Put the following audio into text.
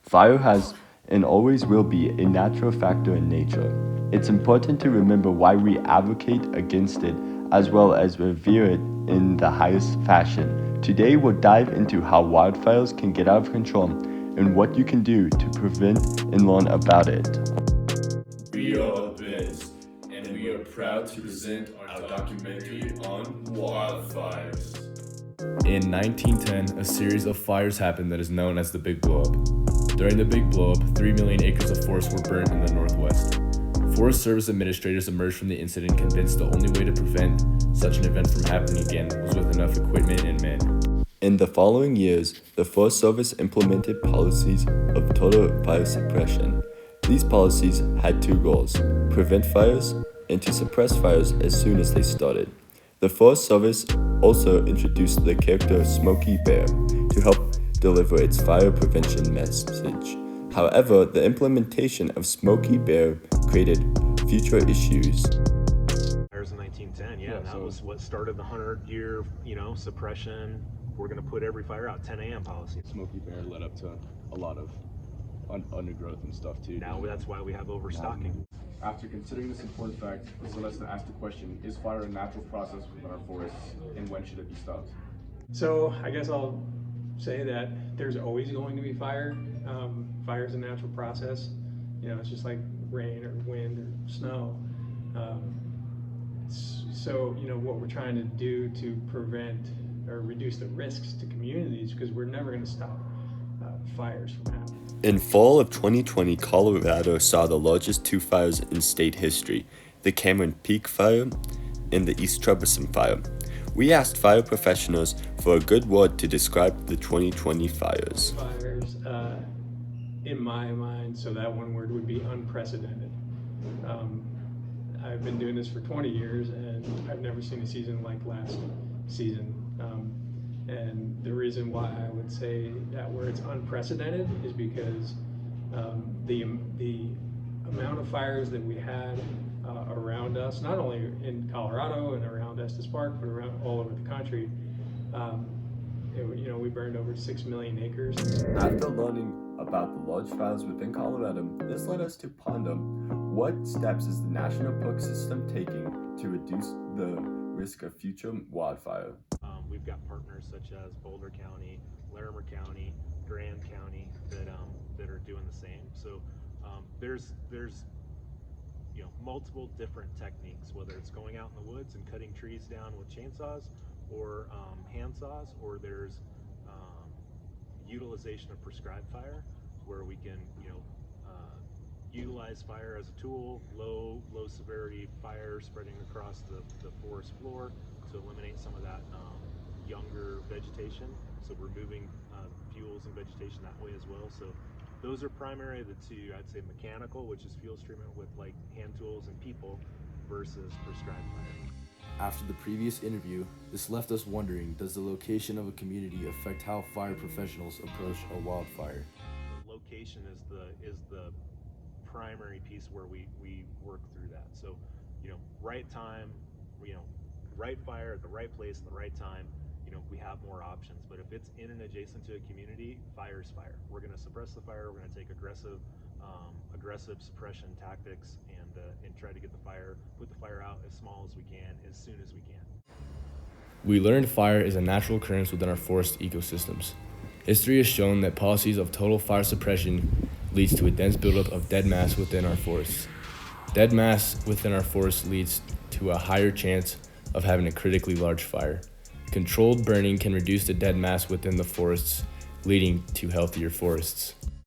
Fire has and always will be a natural factor in nature. It's important to remember why we advocate against it as well as revere it in the highest fashion. Today we'll dive into how wildfires can get out of control and what you can do to prevent and learn about it. We are Biz, and we are proud to present our documentary on wildfires. In 1910, a series of fires happened that is known as the Big Blow Up. During the Big Blow Up, 3 million acres of forest were burned in the Northwest. Forest Service administrators emerged from the incident convinced the only way to prevent such an event from happening again was with enough equipment and men. In the following years, the Forest Service implemented policies of total fire suppression. These policies had two goals: prevent fires and to suppress fires as soon as they started. The Forest Service also introduced the character of Smokey Bear to help deliver its fire prevention message. However, the implementation of Smokey Bear created future issues. Fires in 1910, and that was what started the 100-year, suppression. We're going to put every fire out 10 a.m. policy. Smokey Bear led up to a lot of undergrowth and stuff too. Now that's why we have overstocking. After considering this important fact, this led us to ask the question, is fire a natural process within our forests, and when should it be stopped? So I guess I'll say that there's always going to be fire. Fire is a natural process. It's just like rain or wind or snow. So what we're trying to do to prevent or reduce the risks to communities, because we're never going to stop fires from happening. In fall of 2020, Colorado saw the largest two fires in state history, the Cameron Peak Fire and the East Troublesome Fire. We asked fire professionals for a good word to describe the 2020 fires. Fires, in my mind, so that one word would be unprecedented. I've been doing this for 20 years and I've never seen a season like last season. And the reason why I would say that where it's unprecedented is because the amount of fires that we had around us, not only in Colorado and around Estes Park, but around all over the country, we burned over 6 million acres. After learning about the large fires within Colorado, this led us to ponder what steps is the National Park System taking to reduce the risk of future wildfire. We've got partners such as Boulder County, Larimer County, Grand County that are doing the same. So there's multiple different techniques, whether it's going out in the woods and cutting trees down with chainsaws or hand saws, or there's utilization of prescribed fire, where we can utilize fire as a tool, low severity fire spreading across the forest floor to eliminate some of that younger vegetation, so removing fuels and vegetation that way as well. So those are primarily the two, I'd say, mechanical, which is fuels treatment with like hand tools and people, versus prescribed fire. After the previous interview, this left us wondering, does the location of a community affect how fire professionals approach a wildfire? The location is the primary piece where we work through that. So, right time, right fire at the right place at the right time, we have more options. But if it's in and adjacent to a community, fire's fire. We're going to suppress the fire. We're going to take aggressive suppression tactics and try to put the fire out as small as we can, as soon as we can. We learned fire is a natural occurrence within our forest ecosystems. History has shown that policies of total fire suppression leads to a dense buildup of dead mass within our forests. Dead mass within our forests leads to a higher chance of having a critically large fire. Controlled burning can reduce the dead mass within the forests, leading to healthier forests.